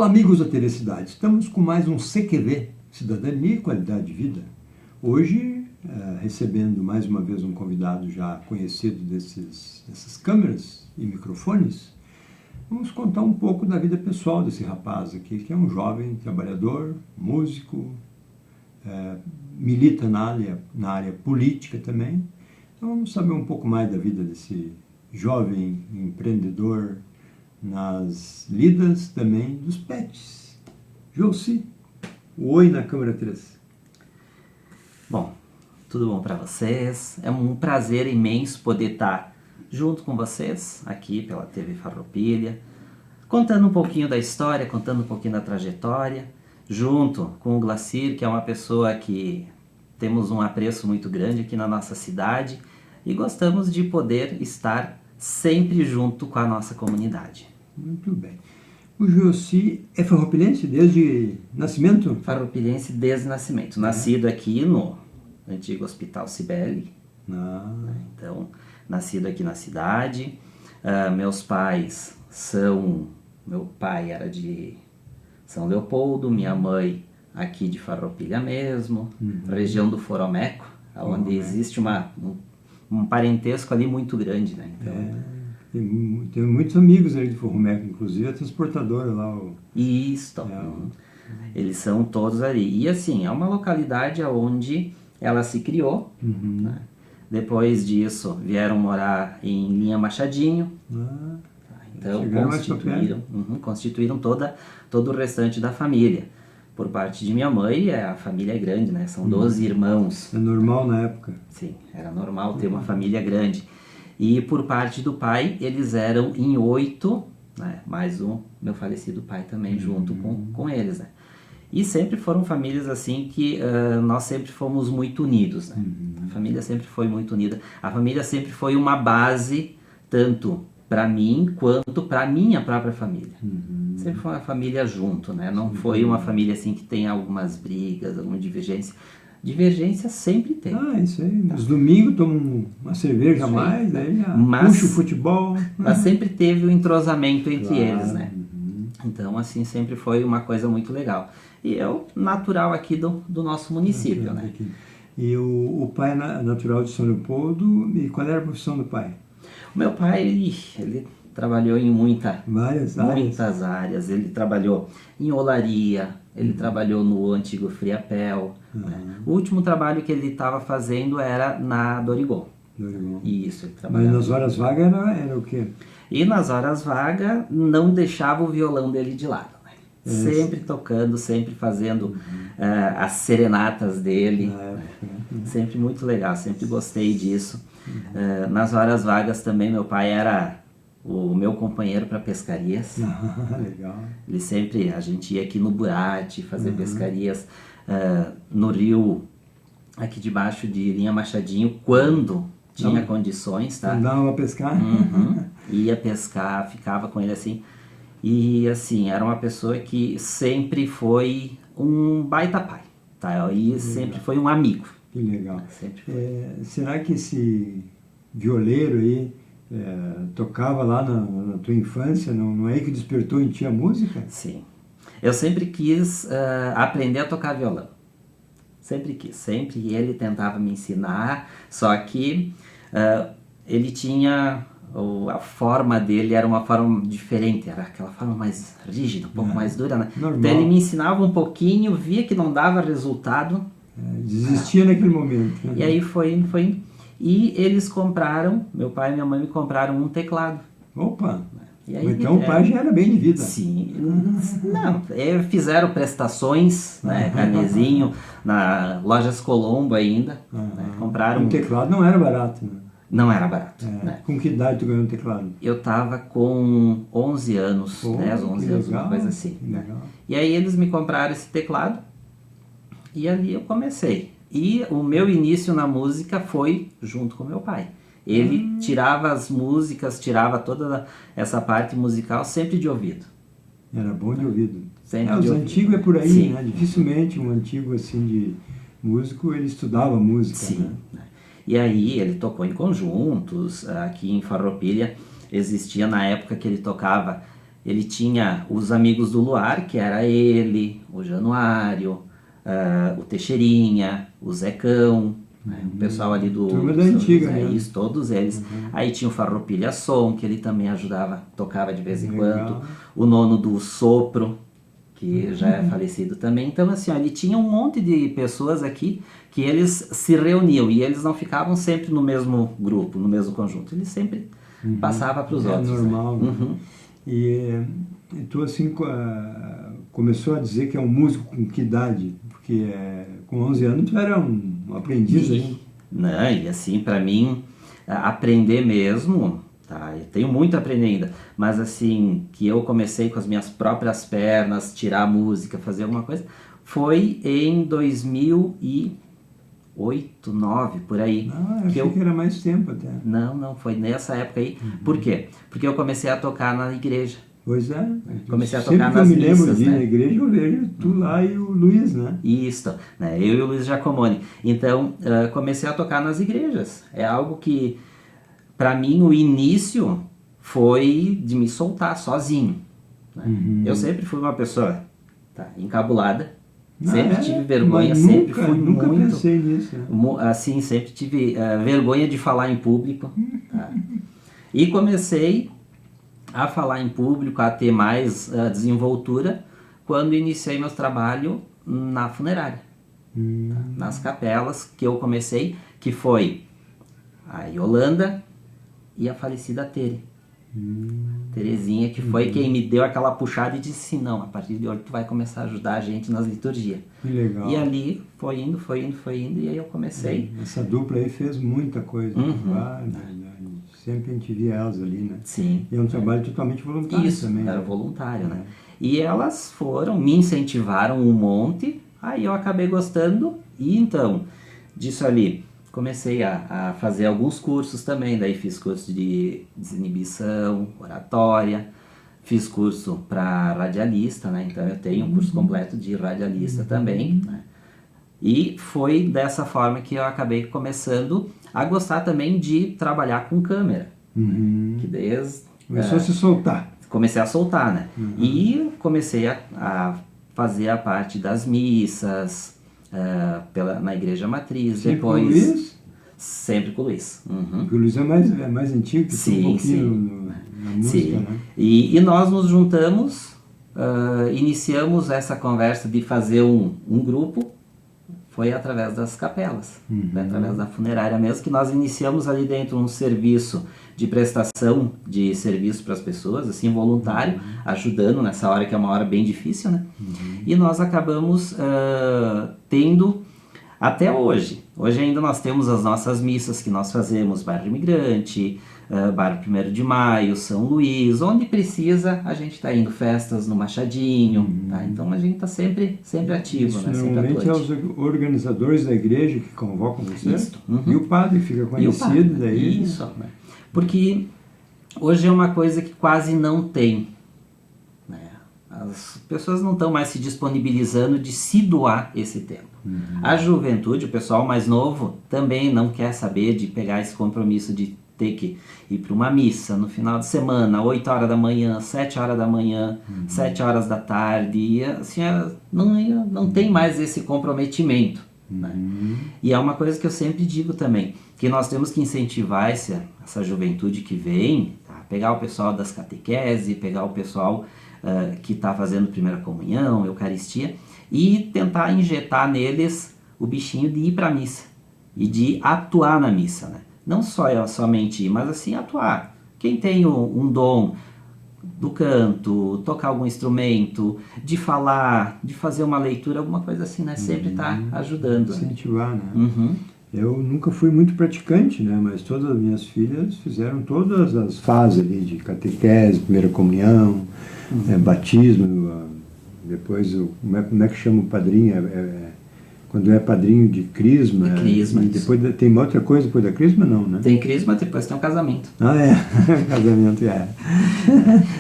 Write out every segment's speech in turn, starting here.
Olá, amigos da TV Cidade. Estamos com mais um CQV, Cidadania e Qualidade de Vida. Hoje, recebendo mais uma vez um convidado já conhecido dessas câmeras e microfones, vamos contar um pouco da vida pessoal desse rapaz aqui, que é um jovem trabalhador, músico, milita na área política também. Então vamos saber um pouco mais da vida desse jovem empreendedor nas lidas também dos pets. Josi, oi na câmera 3. Bom, tudo bom para vocês? É um prazer imenso poder estar junto com vocês aqui pela TV Farroupilha, contando um pouquinho da história, contando um pouquinho da trajetória, junto com o Glacir, que é uma pessoa que temos um apreço muito grande aqui na nossa cidade e gostamos de poder estar sempre junto com a nossa comunidade. Muito bem. O Josi é farroupilhense desde nascimento? Farroupilhense desde nascimento. Nascido aqui no antigo Hospital Cibele. Então, nascido aqui na cidade. Meus pais são... Meu pai era de São Leopoldo, minha mãe aqui de Farroupilha mesmo, região do Foromeco, onde existe um parentesco ali muito grande, né? Então, tem muitos amigos ali de Foromeco, inclusive a transportadora lá. Isso, eles são todos ali. E assim, é uma localidade onde ela se criou, né? Depois disso vieram morar em Linha Machadinho, então constituíram todo o restante da família. Por parte de minha mãe, a família é grande, né? São 12 irmãos. É normal na época? Sim, era normal ter uma família grande. E por parte do pai, eles eram em 8, né? Mais um, meu falecido pai também, junto com eles, né? E sempre foram famílias assim que nós sempre fomos muito unidos, né? A família sempre foi muito unida. A família sempre foi uma base, tanto para mim quanto para minha própria família. Sempre foi uma família junto, né? Não foi uma família assim que tem algumas brigas, alguma divergência. Divergência sempre tem. Isso aí. Nos domingos tomam uma cerveja a mais, daí puxa o futebol. Mas sempre teve o entrosamento entre eles, né? Então, assim, sempre foi uma coisa muito legal. E eu, natural aqui do nosso município, né? E o pai é natural de São Leopoldo, e qual era a profissão do pai? O meu pai, ele trabalhou em muitas áreas. Ele trabalhou em olaria, ele trabalhou no antigo Friapel. Né? O último trabalho que ele estava fazendo era na Dorigon. Isso, ele trabalhava. Mas nas horas vagas era o quê? E nas horas vagas não deixava o violão dele de lado. Né? Sempre tocando, sempre fazendo as serenatas dele. Sempre muito legal, sempre gostei disso. Nas horas vagas também meu pai era o meu companheiro para pescarias. Legal. A gente ia aqui no Burati fazer pescarias no rio, aqui debaixo de Linha Machadinho, quando tinha condições, tá? Andava a pescar? Ia pescar, ficava com ele assim. E assim, era uma pessoa que sempre foi um baita pai, tá? E sempre foi um amigo. Que legal. Sempre foi. Será que esse violeiro aí tocava lá na tua infância? Não é aí que despertou em ti a música? Sim. Eu sempre quis aprender a tocar violão. Sempre quis. Sempre ele tentava me ensinar, só que ele tinha... a forma dele era uma forma diferente, era aquela forma mais rígida, um pouco mais dura, né? Normal. Então ele me ensinava um pouquinho, via que não dava resultado. Desistia naquele momento. Né? E aí foi. E eles compraram, meu pai e minha mãe me compraram um teclado. Opa! E aí, então o pai já era bem de vida. Sim. Não, fizeram prestações, né, carnezinho, na Lojas Colombo ainda. Né, compraram... Um teclado não era barato, né? Não era barato. Né? Com que idade tu ganhou um teclado? Eu tava com 11 anos, 10, 11 anos, uma coisa assim. Né? E aí eles me compraram esse teclado e ali eu comecei. E o meu início na música foi junto com meu pai. Ele tirava as músicas, tirava toda essa parte musical sempre de ouvido. Era bom de ouvido. Os antigos é por aí, né? Dificilmente um antigo assim de músico, ele estudava música. Sim. Né? E aí ele tocou em conjuntos, aqui em Farroupilha existia na época que ele tocava ele tinha os Amigos do Luar, que era ele, o Januário, o Teixeirinha, o Zecão, né? O pessoal ali do Turma da antiga, José, né? isso, todos eles. Aí tinha o Farroupilha Som, que ele também ajudava, tocava de vez em quando. O Nono do Sopro, que já é falecido também. Então, assim, ó, ele tinha um monte de pessoas aqui que eles se reuniam e eles não ficavam sempre no mesmo grupo, no mesmo conjunto. Eles sempre passavam para os outros. É normal, né? né? E tu, assim, começou a dizer que é um músico com que idade? Porque com 11 anos tu era um aprendiz ainda. Não, e assim, para mim, aprender mesmo, tá? Eu tenho muito a aprender ainda, mas assim, que eu comecei com as minhas próprias pernas, tirar música, fazer alguma coisa, foi em 2008, 2009, por aí. Ah, eu achei que era mais tempo até. Não, foi nessa época aí. Por quê? Porque eu comecei a tocar na igreja. Pois é. Comecei a Sempre tocar que eu nas me lembro missas, de ir né? na igreja, eu vejo tu lá e o Luiz, né? Isso, né? Eu e o Luiz Giacomoni. Então, comecei a tocar nas igrejas. É algo que, para mim, o início foi de me soltar sozinho. Né? Eu sempre fui uma pessoa encabulada, sempre tive vergonha, mas sempre fui nunca muito... pensei nisso. Né? Assim, sempre tive vergonha de falar em público. Tá? E comecei a falar em público, a ter mais desenvoltura quando iniciei meu trabalho na funerária, nas capelas que eu comecei, que foi a Yolanda e a falecida Tere. Terezinha, que foi quem me deu aquela puxada e disse assim, não, a partir de hoje tu vai começar a ajudar a gente nas liturgias. Que legal. E ali foi indo, e aí eu comecei. Essa dupla aí fez muita coisa. Sempre a gente via elas ali, né? Sim. E é um trabalho totalmente voluntário. Isso, também. Era voluntário, né? E elas me incentivaram um monte, aí eu acabei gostando, e então, disso ali, comecei a fazer alguns cursos também, daí fiz curso de desinibição, oratória, fiz curso para radialista, né? Então eu tenho um curso completo de radialista também, né? E foi dessa forma que eu acabei começando a gostar também de trabalhar com câmera. Que começou a se soltar. Comecei a soltar, né? E comecei a fazer a parte das missas na igreja matriz. Sempre depois com o Luiz? Sempre com o Luiz. Porque o Luiz é mais antigo que sim, um pouquinho sim. na música, sim. né? E nós nos juntamos, iniciamos essa conversa de fazer um grupo. Foi através das capelas, né? Através da funerária mesmo, que nós iniciamos ali dentro um serviço de prestação de serviço para as pessoas, assim, voluntário, ajudando nessa hora que é uma hora bem difícil, né? E nós acabamos tendo, até hoje ainda nós temos as nossas missas que nós fazemos, Bairro Imigrante, Bairro 1º de Maio, São Luís, onde precisa a gente está indo, festas no Machadinho, tá? Então a gente está sempre ativo, Isso, né? Sempre normalmente atuante. é os organizadores da igreja que convocam você. Isso. E o padre fica conhecido daí. Isso, né? Porque hoje é uma coisa que quase não tem, né? As pessoas não estão mais se disponibilizando de se doar esse tempo. A juventude, o pessoal mais novo, também não quer saber de pegar esse compromisso de ter que ir para uma missa no final de semana, 8 horas da manhã, 7 horas da manhã, 7 horas da tarde, e assim, não tem mais esse comprometimento. Né? E é uma coisa que eu sempre digo também, que nós temos que incentivar essa juventude que vem, tá? Pegar o pessoal das catequese, pegar o pessoal que está fazendo primeira comunhão, eucaristia, e tentar injetar neles o bichinho de ir para a missa e de atuar na missa, né? Não somente ir, mas assim atuar. Quem tem um dom do canto, tocar algum instrumento, de falar, de fazer uma leitura, alguma coisa assim, né? Sempre está ajudando. Incentivar, né? Eu nunca fui muito praticante, né? Mas todas as minhas filhas fizeram todas as fases ali de catequese, primeira comunhão, batismo, depois como é que chama o padrinho? Quando é padrinho de crisma. Crisma, e depois tem uma outra coisa depois da crisma, não, né? Tem crisma, depois tem um casamento. Ah, é. Casamento,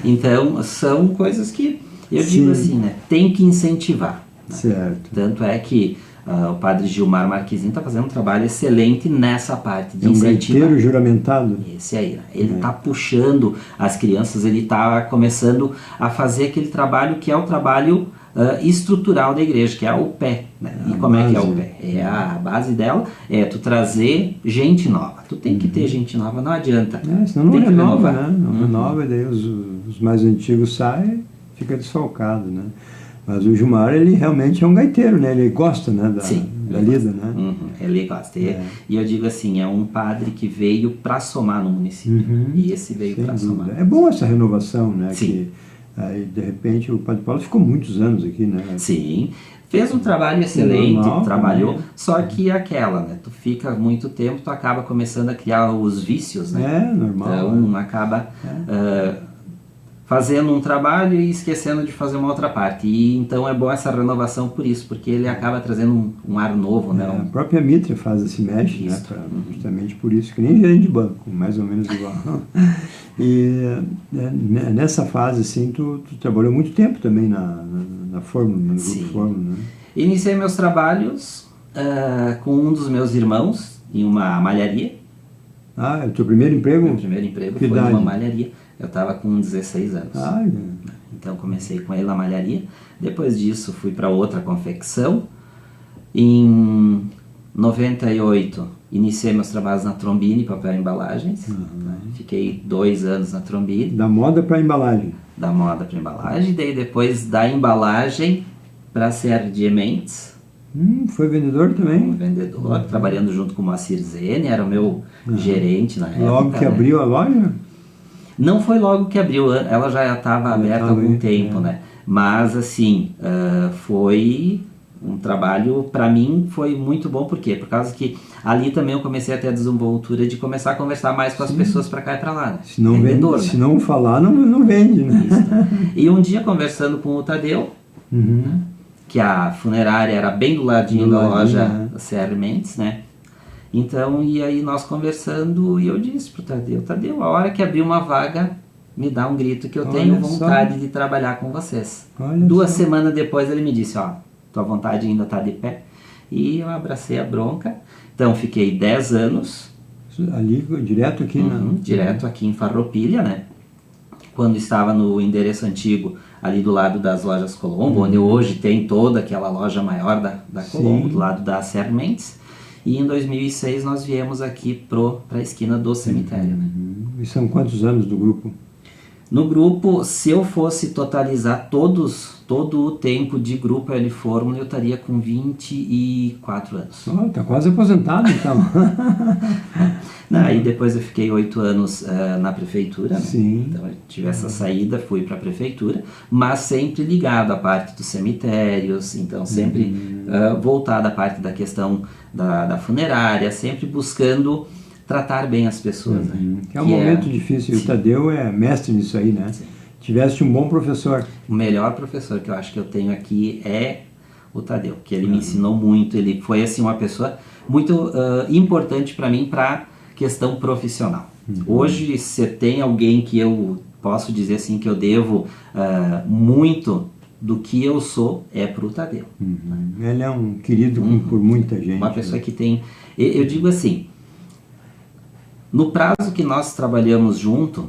Então, são coisas que eu digo assim, né? Tem que incentivar. Né? Certo. Tanto é que O padre Gilmar Marquezine está fazendo um trabalho excelente nessa parte de É um incentivar. gaiteiro juramentado. Esse aí, né? Ele está puxando as crianças, ele está começando a fazer aquele trabalho que é o trabalho estrutural da igreja, que é o pé, né? E como é que é o pé? A base dela é tu trazer gente nova. Tu tem que ter gente nova, não adianta. Senão não tem que renova, renovar. né? Não renova, e daí os mais antigos saem, fica desfalcado, né? Mas o Gilmar, ele realmente é um gaiteiro, né? Ele gosta, né, da lida, né? Ele gosta. E eu digo assim, é um padre que veio para somar no município. E esse veio para somar. É bom essa renovação, né? Sim. Que, aí, de repente, o Padre Paulo ficou muitos anos aqui, né? Sim. Fez um trabalho excelente, Normal, trabalhou, né? só que aquela, né? Tu fica muito tempo, tu acaba começando a criar os vícios, né? Normal. Então, acaba fazendo um trabalho e esquecendo de fazer uma outra parte. E então é bom essa renovação por isso, porque ele acaba trazendo um ar novo, né? A própria Mitra se mexe, né? Justamente por isso, que nem gerente de banco, mais ou menos igual. E nessa fase, assim, tu trabalhou muito tempo também na Fórmula, no grupo Fórmula, né? Iniciei meus trabalhos com um dos meus irmãos em uma malharia. É o teu primeiro emprego? Meu primeiro emprego foi numa malharia. Eu estava com 16 anos. Então comecei com ele na malharia. Depois disso fui para outra confecção. Em 98 iniciei meus trabalhos na Trombini, papel e embalagens. Fiquei 2 anos na Trombini. Da moda para embalagem. Da moda para embalagem. Daí depois da embalagem para a CRD Mentes. Foi vendedor também? Vendedor, trabalhando junto com o Moacir Zene, era o meu gerente na época. Logo que abriu a loja? Não foi logo que abriu, ela já estava aberta há algum tempo, né? Mas, assim, foi um trabalho, para mim, foi muito bom. Por quê? Por causa que ali também eu comecei a ter a desenvoltura de começar a conversar mais com as pessoas para cá e para lá, né? Se não, se não falar, não vende, né? Isso, né? E um dia, conversando com o Tadeu, que a funerária era bem do ladinho da loja CR Mendes, né? Então, e aí nós conversando, e eu disse pro Tadeu, a hora que abrir uma vaga, me dá um grito que eu tenho vontade de trabalhar com vocês. 2 semanas depois ele me disse, tua vontade ainda tá de pé. E eu abracei a bronca. Então, fiquei 10 anos. Ali, direto aqui? Direto aqui em Farroupilha, né? Quando estava no endereço antigo, ali do lado das lojas Colombo, onde hoje tem toda aquela loja maior da Colombo, do lado da CR Mendes. E em 2006 nós viemos aqui para a esquina do cemitério. Né? E são quantos anos do grupo? No grupo, se eu fosse totalizar todo o tempo de grupo L Fórmula, eu estaria com 24 anos. Tá quase aposentado, então. Aí depois eu fiquei 8 anos na prefeitura. Né? Sim. Então eu tive essa saída, fui para a prefeitura, mas sempre ligado à parte dos cemitérios, então sempre voltado à parte da questão da funerária, sempre buscando tratar bem as pessoas. Né? É um momento difícil, e o Tadeu é mestre nisso aí, né? Sim. Tiveste um bom professor. O melhor professor que eu acho que eu tenho aqui é o Tadeu, que ele me ensinou muito, ele foi assim uma pessoa muito importante para mim para questão profissional. Hoje, se tem alguém que eu posso dizer assim que eu devo muito do que eu sou, é para o Tadeu. Ele é um querido por muita gente. Uma pessoa que tem... Eu digo assim, no prazo que nós trabalhamos junto,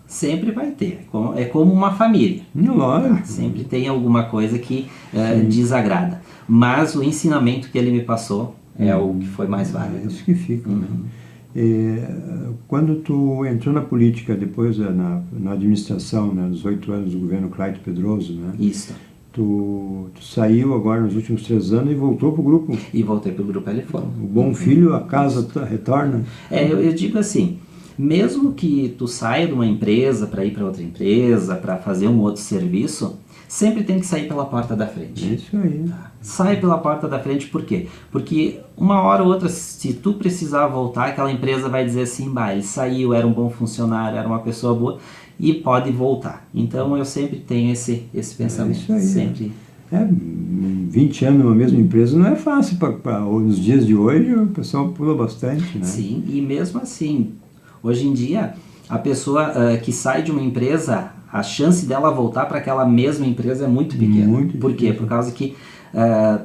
sempre vai ter. É como uma família. Lógico. Tá? Sempre tem alguma coisa que desagrada. Mas o ensinamento que ele me passou é o que foi mais válido. É isso que fica. Né? Quando tu entrou na política, depois na administração, né, nos 8 anos do governo Clayton Pedroso, né? Isso. Tu saiu agora nos últimos 3 anos e voltou para o grupo. E voltei para o grupo L Fórmula. O bom filho, a casa retorna. Eu digo assim, mesmo que tu saia de uma empresa para ir para outra empresa, para fazer um outro serviço, sempre tem que sair pela porta da frente. Isso aí. Tá? Sai pela porta da frente por quê? Porque uma hora ou outra, se tu precisar voltar, aquela empresa vai dizer assim, ele saiu, era um bom funcionário, era uma pessoa boa, e pode voltar. Então eu sempre tenho esse pensamento. Isso aí. Sempre. 20 anos numa mesma empresa não é fácil. Nos dias de hoje o pessoal pula bastante, né? Sim, e mesmo assim, hoje em dia, a pessoa que sai de uma empresa, a chance dela voltar para aquela mesma empresa é muito pequena. Muito Por quê? difícil. Por causa que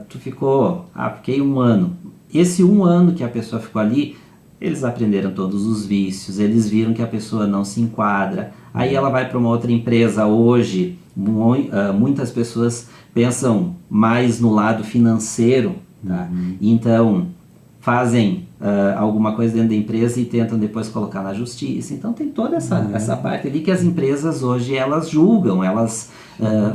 tu ficou, fiquei 1 ano. Esse 1 ano que a pessoa ficou ali, eles aprenderam todos os vícios, eles viram que a pessoa não se enquadra, aí ela vai para uma outra empresa. Hoje, muitas pessoas pensam mais no lado financeiro, tá? Então fazem alguma coisa dentro da empresa e tentam depois colocar na justiça. Então tem toda essa parte ali que as empresas hoje elas julgam, elas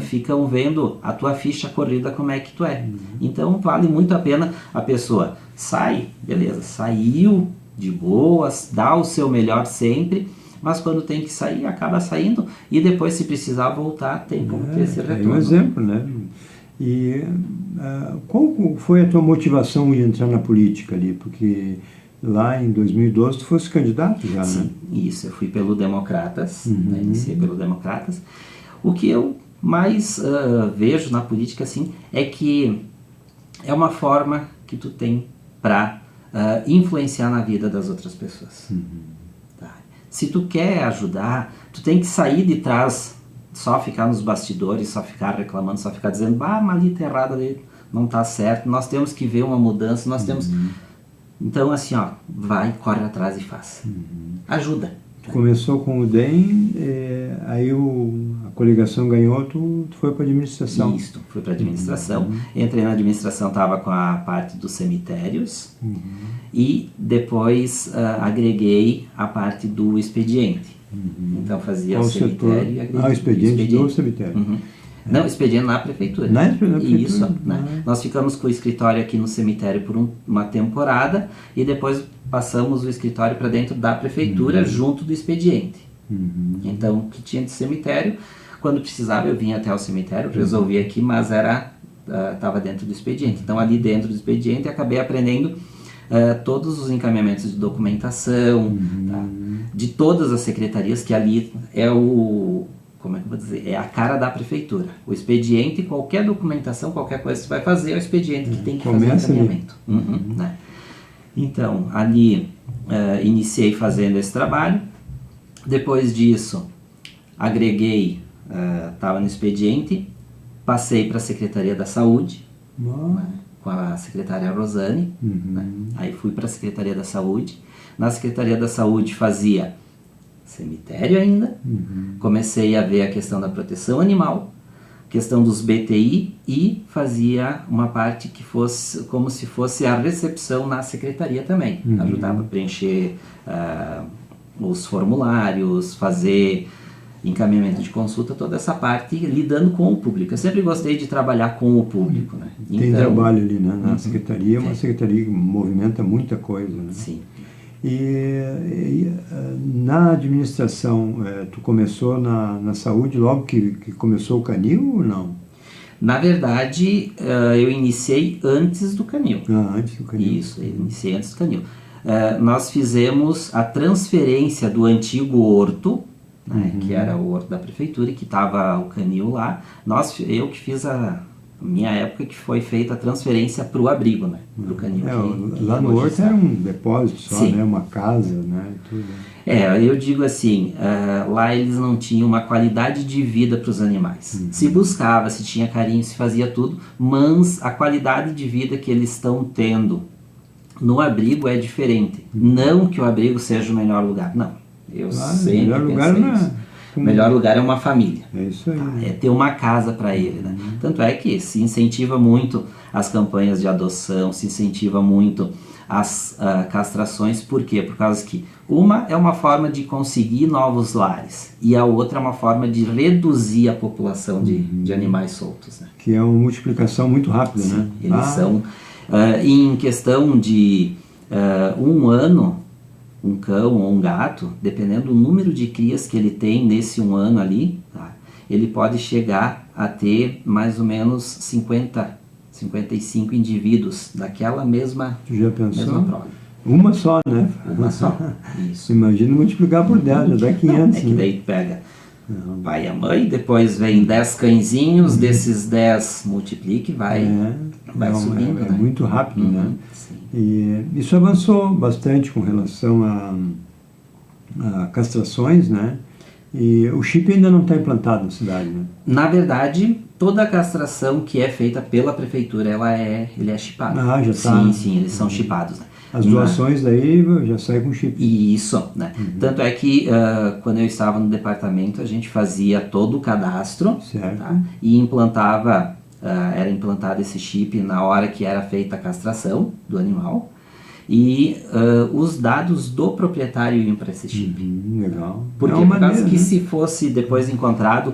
ficam vendo a tua ficha corrida, como é que tu é. Então vale muito a pena a pessoa sai, beleza, saiu de boas, dá o seu melhor sempre, mas quando tem que sair, acaba saindo, e depois, se precisar voltar, tem como ter esse retorno. É um exemplo, né? E qual foi a tua motivação de entrar na política ali? Porque lá em 2012 tu fosse candidato já, Sim, né? Isso, eu fui pelo Democratas, né, iniciei pelo Democratas. O que eu mais vejo na política, assim, é que é uma forma que tu tem para influenciar na vida das outras pessoas. Tá? Se tu quer ajudar, tu tem que sair de trás, só ficar nos bastidores, só ficar reclamando, só ficar dizendo, malita errada ali, não tá certo, nós temos que ver uma mudança, nós temos... Então, assim, corre atrás e faz. Ajuda. Tu começou com o DEM, aí a coligação ganhou, tu foi para administração. Isso, fui para administração. Entrei na administração, estava com a parte dos cemitérios e depois agreguei a parte do expediente. Então fazia o cemitério e agreguei. O expediente do cemitério. Não, expediente na prefeitura. Na prefeitura? Isso, né? Nós ficamos com o escritório aqui no cemitério por uma temporada e depois passamos o escritório para dentro da prefeitura junto do expediente. Então, o que tinha de cemitério, quando precisava eu vinha até o cemitério, resolvia aqui, mas estava dentro do expediente. Então, ali dentro do expediente, acabei aprendendo todos os encaminhamentos de documentação, tá? De todas as secretarias, que ali é como é que eu vou dizer? É a cara da prefeitura. O expediente, qualquer documentação, qualquer coisa que você vai fazer, é o expediente que tem que fazer o encaminhamento. Né? Então, ali iniciei fazendo esse trabalho. Depois disso, agreguei, estava no expediente, passei para a Secretaria da Saúde, né, com a secretária Rosane. Né? Aí fui para a Secretaria da Saúde. Na Secretaria da Saúde fazia cemitério ainda, comecei a ver a questão da proteção animal, questão dos BTI, e fazia uma parte que fosse como se fosse a recepção na secretaria também. Ajudava a preencher os formulários, fazer encaminhamento de consulta, toda essa parte lidando com o público. Eu sempre gostei de trabalhar com o público, né? Tem trabalho ali, né? Na secretaria, uma secretaria que movimenta muita coisa, né? Sim. E na administração, tu começou na saúde logo que começou o canil ou não? Na verdade, eu iniciei antes do canil. Antes do canil. Isso, eu iniciei antes do canil. Nós fizemos a transferência do antigo horto, né, que era o horto da prefeitura, e que estava o canil lá. Eu que fiz a minha época que foi feita a transferência para o abrigo, né? Para o canil. Lá no horto era um depósito só, Sim. né? Uma casa, né? E tudo. Eu digo assim, lá eles não tinham uma qualidade de vida para os animais. Se buscava, se tinha carinho, se fazia tudo, mas a qualidade de vida que eles estão tendo no abrigo é diferente. Não que o abrigo seja o melhor lugar, não. Eu sempre pensei isso. O melhor lugar é uma família. É isso aí. É ter uma casa para ele, né? Tanto é que se incentiva muito as campanhas de adoção, se incentiva muito as castrações. Por quê? Por causa que uma é uma forma de conseguir novos lares e a outra é uma forma de reduzir a população de animais soltos, né? Que é uma multiplicação muito rápida, Sim, né? Eles são, em questão de 1 ano, um cão ou um gato, dependendo do número de crias que ele tem nesse 1 ano ali, tá? Ele pode chegar a ter mais ou menos 55 indivíduos daquela mesma, Tu já pensou? mesma prole. Uma só, né? Uma só. Isso. Imagina multiplicar por 10, já dá 500. É que daí pega o pai e a mãe, depois vem 10 cãezinhos, desses 10 multiplica e vai subindo. É muito rápido, né? Sim. E isso avançou bastante com relação a castrações, né? E o chip ainda não está implantado na cidade, né? Na verdade, toda a castração que é feita pela prefeitura, ele é chipado. Ah, já tá. Sim, eles são chipados, né? As doações daí já saem com chip. Isso, né? Tanto é que quando eu estava no departamento, a gente fazia todo o cadastro, Certo. tá? E implantava, era implantado esse chip na hora que era feita a castração do animal. E os dados do proprietário iam para esse chip. Legal. Porque por causa que se fosse depois encontrado,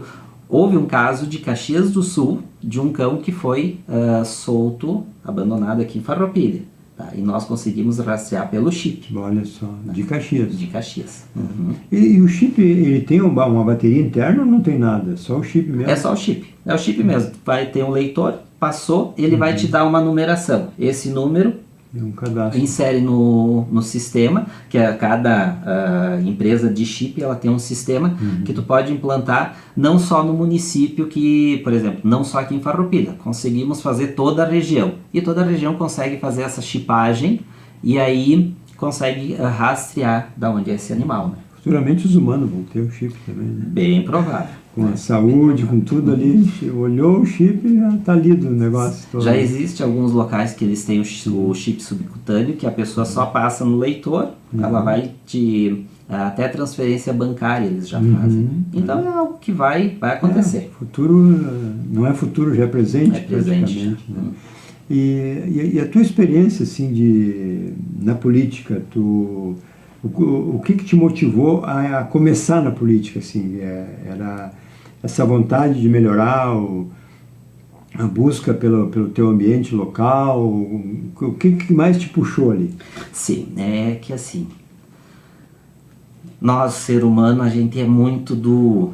houve um caso de Caxias do Sul, de um cão que foi solto, abandonado aqui em Farroupilha. Tá? E nós conseguimos rastrear pelo chip. Olha só, de Caxias. De Caxias. Uhum. E o chip, ele tem uma bateria interna ou não tem nada? Só o chip mesmo? É só o chip. É o chip mesmo. Vai ter um leitor, passou, ele vai te dar uma numeração. Esse número É um cadastro. insere no sistema, que cada empresa de chip ela tem um sistema que tu pode implantar não só no município que, por exemplo, não só aqui em Farroupilha, conseguimos fazer toda a região, e toda a região consegue fazer essa chipagem e aí consegue rastrear da onde é esse animal, né? Futuramente os humanos vão ter o chip também, né? Bem provável. Com a saúde, com tudo ali, olhou o chip e já está lido o negócio todo. Já existe alguns locais que eles têm o chip subcutâneo, que a pessoa só passa no leitor, ela vai até transferência bancária eles já fazem. Então é algo que vai acontecer. Futuro, não é futuro, já é presente, presente. Né? E a tua experiência assim, na política, o que te motivou a começar na política? Assim, era essa vontade de melhorar, a busca pelo teu ambiente local? O que mais te puxou ali? Sim, é que assim, nós, ser humano, a gente é muito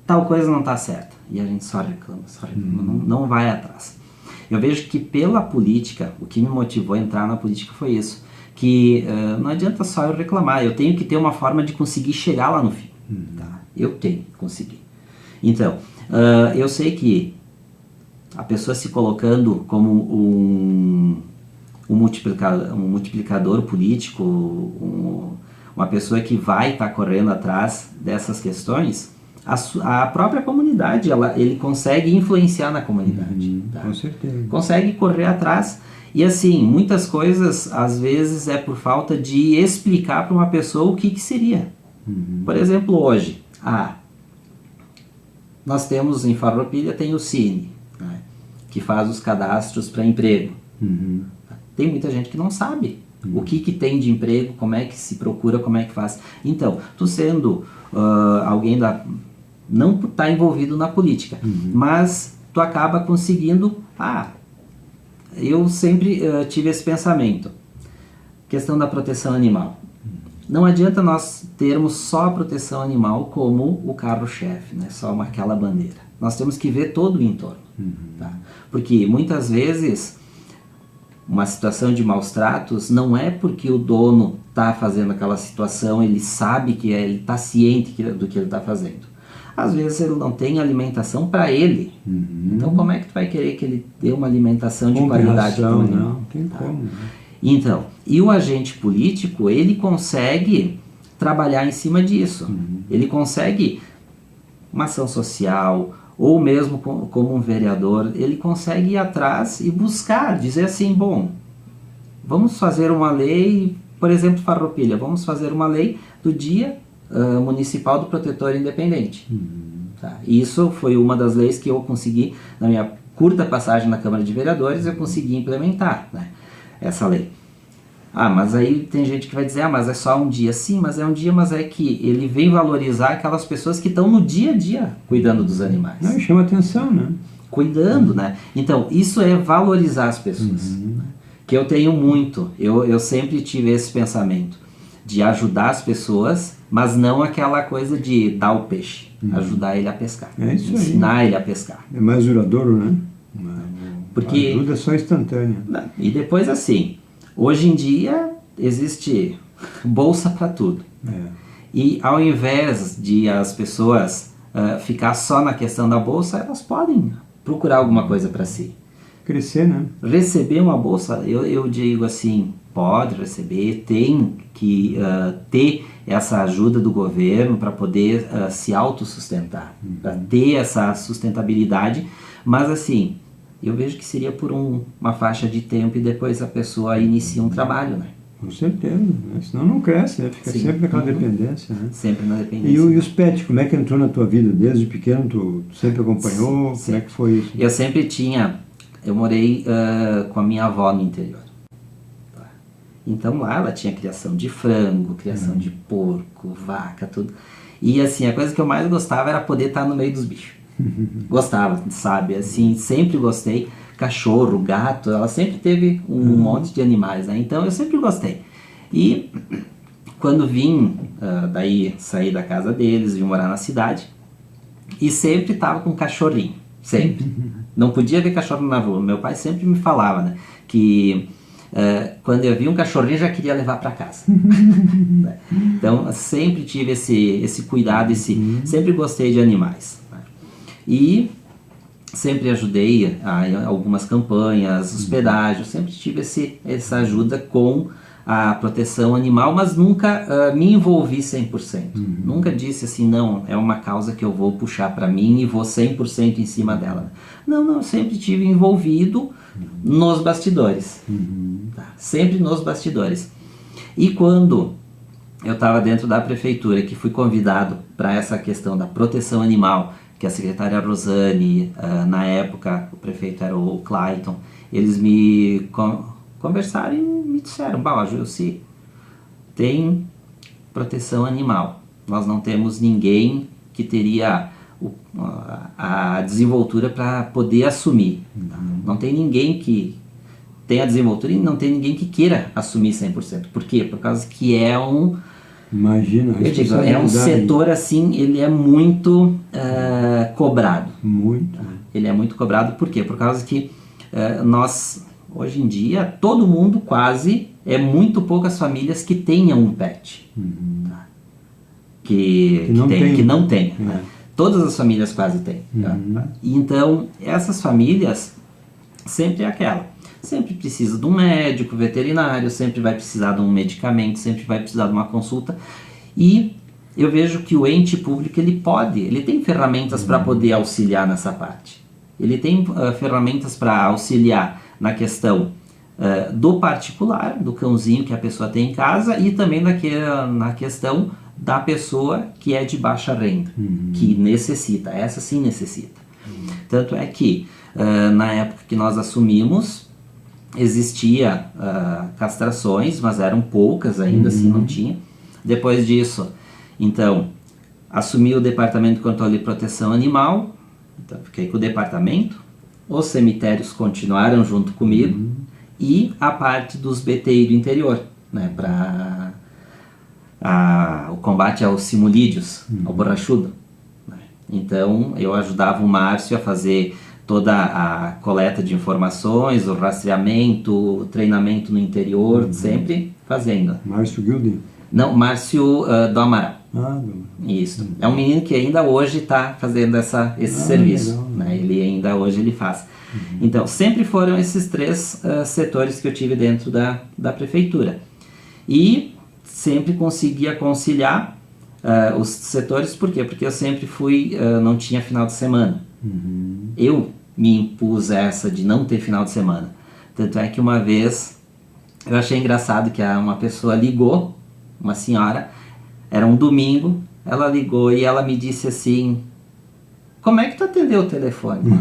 tal coisa não está certa, e a gente só reclama, não vai atrás. Eu vejo que pela política, o que me motivou a entrar na política foi isso, que não adianta só eu reclamar, eu tenho que ter uma forma de conseguir chegar lá no fim. Tá? Eu tenho que conseguir. Então, eu sei que a pessoa se colocando como um multiplicador político, uma pessoa que vai estar correndo atrás dessas questões, a própria comunidade, ele consegue influenciar na comunidade. Tá? Com certeza. Consegue correr atrás. E assim, muitas coisas, às vezes, é por falta de explicar para uma pessoa o que seria. Por exemplo, hoje, nós temos em Farroupilha, tem o Cine, né, que faz os cadastros para emprego. Tem muita gente que não sabe o que tem de emprego, como é que se procura, como é que faz. Então, tu sendo alguém não está envolvido na política, mas tu acaba conseguindo... eu sempre tive esse pensamento, questão da proteção animal. Não adianta nós termos só a proteção animal como o carro-chefe, né? Só aquela bandeira. Nós temos que ver todo o entorno. Tá? Porque muitas vezes uma situação de maus tratos não é porque o dono está fazendo aquela situação, ele sabe que ele está ciente do que ele está fazendo. Às vezes ele não tem alimentação para ele. Então como é que tu vai querer que ele dê uma alimentação de qualidade para o animal? Não tem como. Então, e o agente político, ele consegue trabalhar em cima disso. Ele consegue uma ação social, ou mesmo como um vereador, ele consegue ir atrás e buscar, dizer assim, bom, vamos fazer uma lei, por exemplo, Farroupilha, vamos fazer uma lei do Dia Municipal do Protetor Independente. Tá? Isso foi uma das leis que eu consegui, na minha curta passagem na Câmara de Vereadores, eu consegui implementar, né, essa lei. Mas aí tem gente que vai dizer, mas é só um dia. Sim, mas é um dia, mas é que ele vem valorizar aquelas pessoas que estão no dia a dia cuidando dos animais. Não, chama atenção, né? Cuidando, né? Então, isso é valorizar as pessoas. Né? Que eu tenho muito, eu sempre tive esse pensamento de ajudar as pessoas, mas não aquela coisa de dar o peixe, ajudar ele a pescar, ensinar ele a pescar. É mais duradouro, né? Porque a ajuda é só instantânea. E depois assim, hoje em dia existe bolsa para tudo. E ao invés de as pessoas ficar só na questão da bolsa, elas podem procurar alguma coisa para si. Crescer, né? Receber uma bolsa, eu digo assim, pode receber, tem que ter essa ajuda do governo para poder se autossustentar, para ter essa sustentabilidade, mas assim, eu vejo que seria por uma faixa de tempo e depois a pessoa inicia um trabalho, né? Com certeza, né? Senão não cresce, né? Fica sempre naquela dependência, né? Sempre na dependência. E os pets, como é que entrou na tua vida? Desde pequeno tu sempre acompanhou? Sim. Como é que foi isso? Eu morei com a minha avó no interior. Então lá ela tinha criação de frango, criação de porco, vaca, tudo. E assim, a coisa que eu mais gostava era poder estar no meio dos bichos. Gostava, sabe? Assim, sempre gostei. Cachorro, gato, ela sempre teve um monte de animais, né? Então eu sempre gostei. E quando vim, daí saí da casa deles, vim morar na cidade, e sempre tava com cachorrinho, sempre. Não podia ver cachorro na rua. Meu pai sempre me falava, né, que quando eu via um cachorrinho já queria levar para casa. Então sempre tive esse cuidado, sempre gostei de animais. Né? E sempre ajudei em algumas campanhas, hospedagem, sempre tive essa ajuda com a proteção animal, mas nunca me envolvi 100%. Nunca disse assim, não, é uma causa que eu vou puxar para mim e vou 100% em cima dela. Não, eu sempre tive envolvido nos bastidores. Tá? Sempre nos bastidores. E quando eu estava dentro da prefeitura, que fui convidado para essa questão da proteção animal, que a secretária Rosane, na época o prefeito era o Clayton, eles me conversaram e me disseram, Jussi, tem proteção animal, nós não temos ninguém que teria a desenvoltura para poder assumir, tá? Não tem ninguém que tenha a desenvoltura e não tem ninguém que queira assumir 100%. Por quê? Por causa que Imagina, eu digo, é um setor assim, ele é muito cobrado. Muito. Ele é muito cobrado, por quê? Por causa que nós, hoje em dia, todo mundo quase, é muito poucas famílias que tenham um pet. Tá? Que não tem. Né? Todas as famílias quase têm. Tá? Então, essas famílias, sempre é aquela. Sempre precisa de um médico veterinário, sempre vai precisar de um medicamento, sempre vai precisar de uma consulta. E eu vejo que o ente público, ele tem ferramentas para poder auxiliar nessa parte. Ele tem ferramentas para auxiliar na questão do particular, do cãozinho que a pessoa tem em casa, e também na questão da pessoa que é de baixa renda, que necessita, essa sim necessita. Tanto é que na época que nós assumimos, existia castrações, mas eram poucas ainda, assim não tinha. Depois disso, então, assumi o Departamento de Controle e Proteção Animal, então fiquei com o departamento, os cemitérios continuaram junto comigo, e a parte dos BTI do interior, né, para o combate aos simulídeos, ao borrachudo. Né. Então, eu ajudava o Márcio a fazer toda a coleta de informações, o rastreamento, o treinamento no interior, sempre fazendo. Márcio Gilding? Não, Márcio do Amaral. Isso. É um menino que ainda hoje está fazendo esse serviço. Legal. Né? Ele ainda hoje ele faz. Então, sempre foram esses três setores que eu tive dentro da prefeitura. E sempre consegui conciliar os setores, por quê? Porque eu sempre não tinha final de semana. Eu me impus essa de não ter final de semana. Tanto é que uma vez eu achei engraçado que uma pessoa ligou, uma senhora, era um domingo, ela ligou e ela me disse assim, como é que tu atendeu o telefone?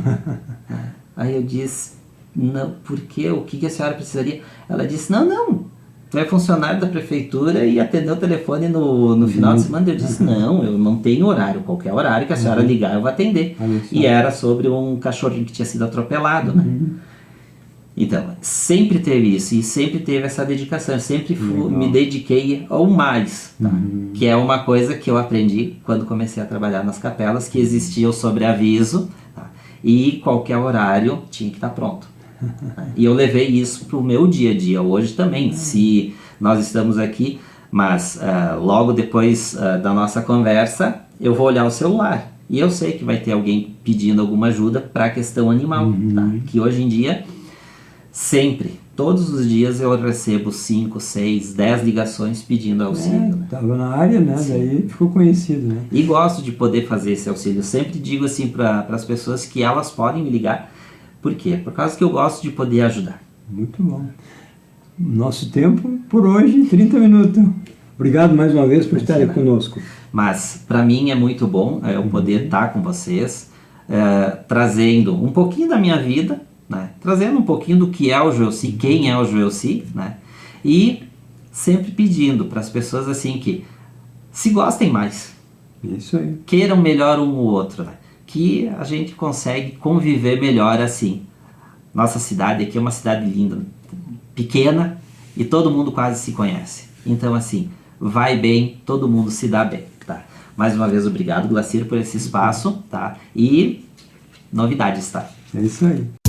Aí eu disse, não, por quê? O que a senhora precisaria? Ela disse, não, tu é funcionário da prefeitura e atendeu o telefone no final de semana. Eu disse, não, eu não tenho horário, qualquer horário que a senhora ligar eu vou atender. E era sobre um cachorrinho que tinha sido atropelado, né? Então, sempre teve isso e sempre teve essa dedicação. Eu sempre me dediquei ao mais, tá? Que é uma coisa que eu aprendi quando comecei a trabalhar nas capelas, que existia o sobreaviso, tá? E qualquer horário tinha que estar pronto. E eu levei isso para o meu dia a dia. Hoje também, se nós estamos aqui, mas logo depois da nossa conversa, eu vou olhar o celular. E eu sei que vai ter alguém pedindo alguma ajuda para a questão animal, tá? Que hoje em dia, sempre, todos os dias eu recebo 5, 6, 10 ligações pedindo auxílio. Né? Tava na área, né? Sim. Daí ficou conhecido, né? E gosto de poder fazer esse auxílio. Eu sempre digo assim para as pessoas que elas podem me ligar. Por quê? Por causa que eu gosto de poder ajudar. Muito bom. Nosso tempo por hoje, 30 minutos. Obrigado mais uma vez por estarem conosco. Mas para mim é muito bom eu poder estar com vocês, trazendo um pouquinho da minha vida, né? Trazendo um pouquinho do que é o Joelci, quem é o Joelci, né? E sempre pedindo para as pessoas assim que se gostem mais. Isso aí. Queiram melhor um o outro, né? Que a gente consegue conviver melhor assim. Nossa cidade aqui é uma cidade linda, pequena e todo mundo quase se conhece. Então assim, vai bem, todo mundo se dá bem, tá? Mais uma vez, obrigado, Glacir, por esse espaço, tá? E novidades, tá? É isso aí.